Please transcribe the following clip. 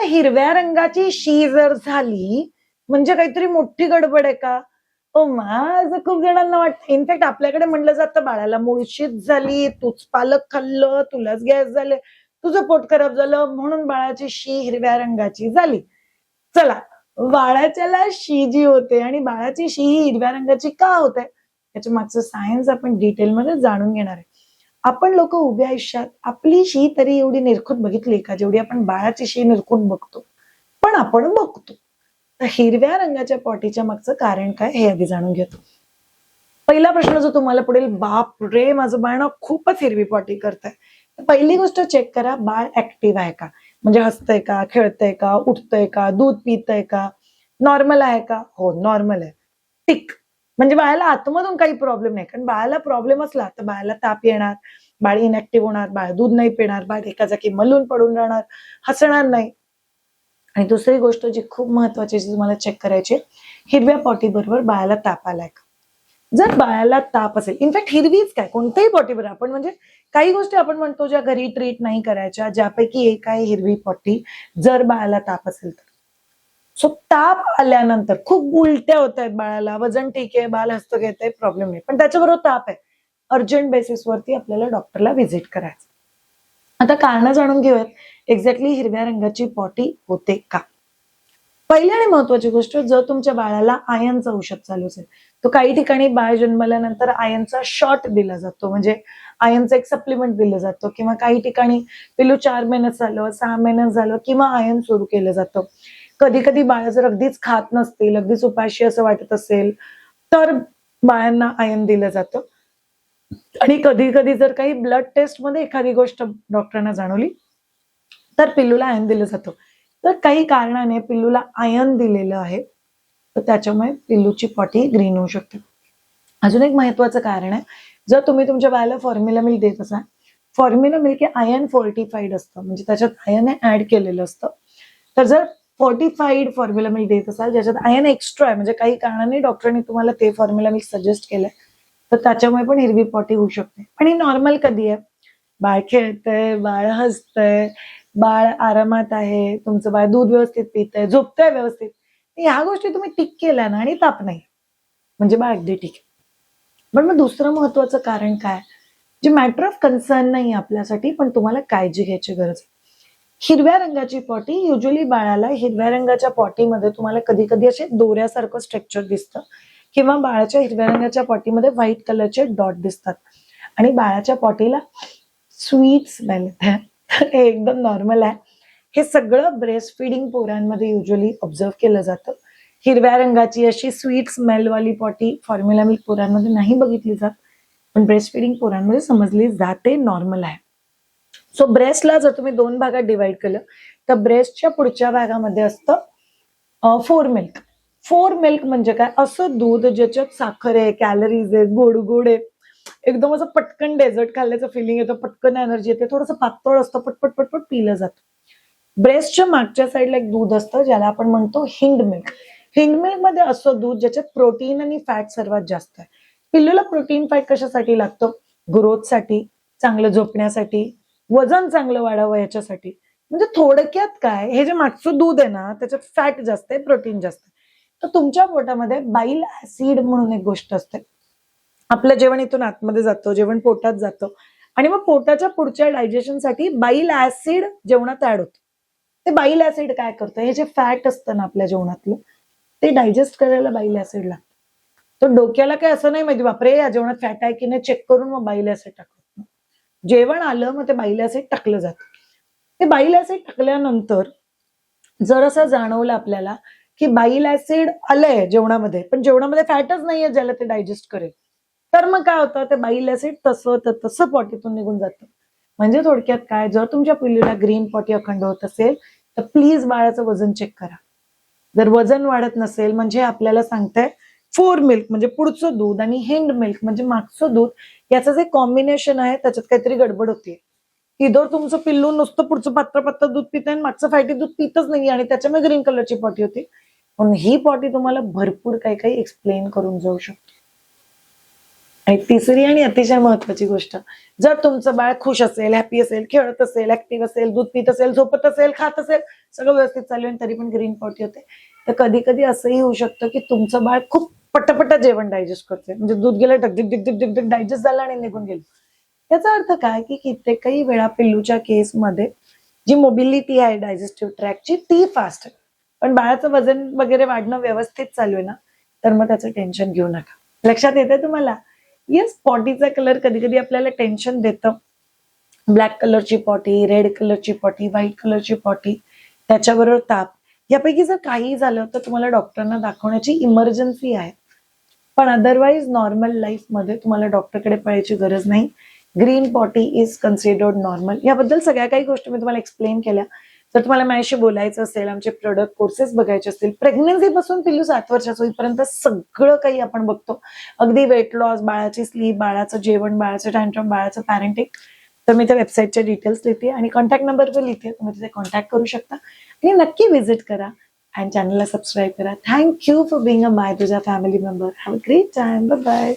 हिरव्या रंगाची शी जर झाली म्हणजे काहीतरी मोठी गडबड आहे का? ओ माझं खूप जणांना वाटतं. इनफॅक्ट आपल्याकडे म्हणलं जातं बाळाला मुळशीच झाली, तूच पालक खाल्लं, तुलाच गॅस झाले, तुझं पोट खराब झालं म्हणून बाळाची शी हिरव्या रंगाची झाली. चला, बाळाच्याला शी जी होते आणि बाळाची शी ही हिरव्या रंगाची का होते त्याच्या मागचं सायन्स आपण डिटेलमध्ये जाणून घेणार आहे. आपण लोक उभ्या आयुष्यात आपली शी तरी एवढी निरखून बघितली का जेवढी आपण बाळाची शी निरखून बघतो? पण आपण बघतो. तर हिरव्या रंगाच्या पॉटीच्या मागचं कारण काय हे आधी जाणून घेतो. पहिला प्रश्न जो तुम्हाला पडेल, बाप रे माझं बाळ ना खूपच हिरवी पॉटी करतंय. तर पहिली गोष्ट चेक करा, बाळ ऍक्टिव्ह आहे का? म्हणजे हसतंय का, खेळतंय का, उठतंय का, दूध पितंय का, नॉर्मल आहे का? हो नॉर्मल आहे. टिक. म्हणजे बाळाला आतमधून काही प्रॉब्लेम नाही. कारण बाळाला प्रॉब्लेम असला तर बाळाला ताप येणार, बाळ इनॅक्टिव्ह होणार, बाळ दूध नाही पिणार, बाळ एका जागी मलून पडून राहणार, हसणार नाही. आणि दुसरी गोष्ट जी खूप महत्वाची जी तुम्हाला चेक करायची, हिरव्या पॉटी बरोबर बाळाला ताप आलाय का? जर बाळाला ताप असेल, इनफॅक्ट हिरवीच काय कोणत्याही पॉटी बरोबर आपण म्हणजे काही गोष्टी आपण म्हणतो ज्या घरी ट्रीट नाही करायच्या, ज्यापैकी एक आहे हिरवी पॉटी. जर बाळाला ताप असेल तर सो ताप आल्यानंतर खूप उलट्या होत आहेत बाळाला, वजन ठीक आहे, बाळ हस्त घेत आहे, प्रॉब्लेम नाही, पण त्याच्याबरोबर ताप आहे, अर्जंट बेसिसवरती आपल्याला डॉक्टरला व्हिजिट करायचं. आता कारण जाणून घेऊयात, एक्झॅक्टली हिरव्या रंगाची पॉटी होते का? पहिली आणि महत्वाची गोष्ट, जर तुमच्या बाळाला आयर्नचं औषध चालू असेल, तर काही ठिकाणी बाळ जन्मल्यानंतर आयर्नचा शॉट दिला जातो, म्हणजे आयर्नचं एक सप्लिमेंट दिलं जातं, किंवा काही ठिकाणी पिलू 4 महिन्यात झालं, 6 महिन्यात झालं किंवा आयर्न सुरू केलं जातं. कधी कधी बाळ जर अगदीच खात नसतील, अगदीच उपाशी असं वाटत असेल, तर बाळांना आयर्न दिलं जातं. आणि कधी कधी जर काही ब्लड टेस्ट मध्ये एखादी गोष्ट डॉक्टरांना जाणवली तर पिल्लूला आयर्न दिलं जातं. तर काही कारणाने पिल्लूला आयर्न दिलेलं आहे, तर त्याच्यामुळे पिल्लूची पॉटी ग्रीन होऊ शकते. अजून एक महत्वाचं कारण आहे, जर तुम्ही तुमच्या बाळाला फॉर्म्युला मिल्क देत असाल, फॉर्म्युला मिल्क हे आयर्न फोर्टिफाईड असतं, म्हणजे त्याच्यात आयर्न ऍड केलेलं असतं. तर जर फोर्टिफाईड फॉर्म्युला मिल्क देत असाल ज्याच्यात आयर्न एक्स्ट्रा आहे, म्हणजे काही कारणाने डॉक्टरांनी तुम्हाला ते फॉर्म्युला मिल्क सजेस्ट केलंय, तर त्याच्यामुळे पण हिरवी पॉटी होऊ शकते. आणि नॉर्मल कधी आहे? बाळ खेळतंय, बाळ हसतंय, बाळ आरामात आहे, तुमचं बाळ दूध व्यवस्थित पितंय, झोपतंय व्यवस्थित, ह्या गोष्टी तुम्ही टिक केल्या ना आणि ताप नाही, म्हणजे बाळ अगदी ठीक आहे. पण मग दुसरं महत्वाचं कारण काय, जे मॅटर ऑफ कन्सर्न नाही आपल्यासाठी, पण तुम्हाला काळजी घ्यायची गरज आहे. हिरव्या रंगाची पॉटी, युजली बाळाला हिरव्या रंगाच्या पॉटीमध्ये तुम्हाला कधी कधी असे दोऱ्यासारखं स्ट्रक्चर दिसतं, किंवा बाळाच्या हिरव्या रंगाच्या पॉटीमध्ये व्हाईट कलरचे डॉट दिसतात, आणि बाळाच्या पॉटीला स्वीट स्मेल येते. हे एकदम नॉर्मल आहे. हे सगळं ब्रेस्ट फिडिंग पोरांमध्ये युजली ऑब्झर्व केलं जातं. हिरव्या रंगाची अशी स्वीट स्मेलवाली पॉटी फॉर्म्युला मिल्क पोरांमध्ये नाही बघितली जात, पण ब्रेस्ट फिडिंग पोरांमध्ये समजली जाते, नॉर्मल आहे. सो ब्रेस्टला जर तुम्ही 2 भागात डिवाइड केलं, तर ब्रेस्टच्या पुढच्या भागामध्ये असतं फोर मिल्क. फोर मिल्क म्हणजे काय? असं दूध ज्याच्यात साखर आहे, कॅलरीज आहे, गोड गोड आहे, एकदम असं पटकन डेझर्ट खाल्ल्याचं फिलिंग येतं, पटकन एनर्जी येते, थोडंसं पातळ असतं, पटपट पटपट पिलं जातं. ब्रेस्टच्या मागच्या साईडला एक दूध असतं ज्याला आपण म्हणतो हिंड मिल्क. हिंड मिल्क मध्ये असं दूध ज्याच्यात प्रोटीन आणि फॅट सर्वात जास्त आहे. पिल्लूला प्रोटीन फॅट कशासाठी लागतं? ग्रोथसाठी, चांगलं झोपण्यासाठी, वजन चांगलं वाढावं याच्यासाठी. म्हणजे थोडक्यात काय, हे जे मागचं दूध आहे ना त्याच्यात फॅट जास्त आहे, प्रोटीन जास्त आहे. तर तुमच्या पोटामध्ये बाईल ऍसिड म्हणून एक गोष्ट असते. आपलं जेवण इथून आतमध्ये जातं, जेवण पोटात जातं, आणि मग पोटाच्या पुढच्या डायजेशनसाठी बाईल ऍसिड जेवणात ऍड होतं. ते बाईल ऍसिड काय करतं, हे जे फॅट असतं ना आपल्या जेवणातलं, ते डायजेस्ट करायला बाईल ऍसिड लागतं. तर डोक्याला काय असं नाही माहिती बापरे या जेवणात फॅट आहे की नाही चेक करून मग बाईल ऍसिड टाकलं. जेवण आलं मग ते बाईल ऍसिड टाकलं जातं. ते बाईल ऍसिड टाकल्यानंतर जर असं जाणवलं आपल्याला की बाईल ऍसिड आलंय जेवणामध्ये, पण जेवणामध्ये फॅटच नाहीये ज्याला ते डायजेस्ट करेल, तर मग काय होतं, ते बाईल ऍसिड तसं पॉटीतून निघून जातं. म्हणजे थोडक्यात काय, जर तुमच्या पिल्लूला ग्रीन पॉटी अखंड होत असेल तर प्लीज बाळाचं वजन चेक करा. जर वजन वाढत नसेल म्हणजे आपल्याला सांगताय फोर मिल्क म्हणजे पुढचं दूध आणि हिंड मिल्क म्हणजे मागचं दूध, याचं जे कॉम्बिनेशन आहे त्याच्यात काहीतरी गडबड होतीये. इधर तुमचं पिल्लू नुसतं पुढचं पात्र पात्र दूध पित आणि मागचं फॅटी दूध पितच नाही आणि त्याच्यामुळे ग्रीन कलरची पॉटी होती. म्हणून ही पॉटी तुम्हाला भरपूर काही काही एक्सप्लेन करून जाऊ शकते. आणि तिसरी आणि अतिशय महत्वाची गोष्ट, जर तुमचं बाळ खुश असेल, हॅपी असेल, खेळत असेल, ऍक्टिव्ह असेल, दूध पित असेल, झोपत असेल, खात असेल, सगळं व्यवस्थित चालू आहे तरी पण ग्रीन पॉटी होते, तर कधी कधी असंही होऊ शकतं की तुमचं बाळ खूप पटापट जेवण डायजेस्ट करते, म्हणजे दूध गेलं ढगढिक ढिक ढिक ढिक डायजेस्ट झालं आणि निघून गेलं. याचा अर्थ काय की कित्येकही वेळा पिल्लूच्या केसमध्ये जी मोबिलिटी आहे डायजेस्टिव्ह ट्रॅकची ती फास्ट आहे, पण बाळाचं वजन वगैरे वाढणं व्यवस्थित चालू आहे ना, तर मग त्याचं टेन्शन घेऊ नका. लक्षात येते तुम्हाला? येस, पॉटीचा कलर कधी कधी आपल्याला टेन्शन देतं. ब्लॅक कलरची पॉटी, रेड कलरची पॉटी, व्हाईट कलरची पॉटी, त्याच्याबरोबर ताप, यापैकी जर काही झालं तर तुम्हाला डॉक्टरांना दाखवण्याची इमर्जन्सी आहे. पण अदरवाईज नॉर्मल लाईफ मध्ये तुम्हाला डॉक्टरकडे पळायची गरज नाही. Green potty is considered normal. याबद्दल सगळ्या काही गोष्टी मी तुम्हाला एक्सप्लेन केल्या. जर तुम्हाला माझ्याशी बोलायचं असेल, आमचे प्रोडक्ट कोर्सेस बघायचे असतील, प्रेग्नन्सी पासून पिल्लू 7 वर्षाचं होईपर्यंत सगळं काही आपण बघतो, अगदी वेट लॉस, बाळाची स्लीप, बाळाचं जेवण, बाळाचं टँट्रम, बाळाचं पॅरेंटिंग, तर मी त्या वेबसाईटचे डिटेल्स लिहिते आणि कॉन्टॅक्ट नंबर पण लिहिते, तुम्ही तिथे कॉन्टॅक्ट करू शकता आणि नक्की व्हिजिट करा आणि चॅनलला सबस्क्राईब करा. Thank you for being a my तुझा family member. Have a great time. Bye bye.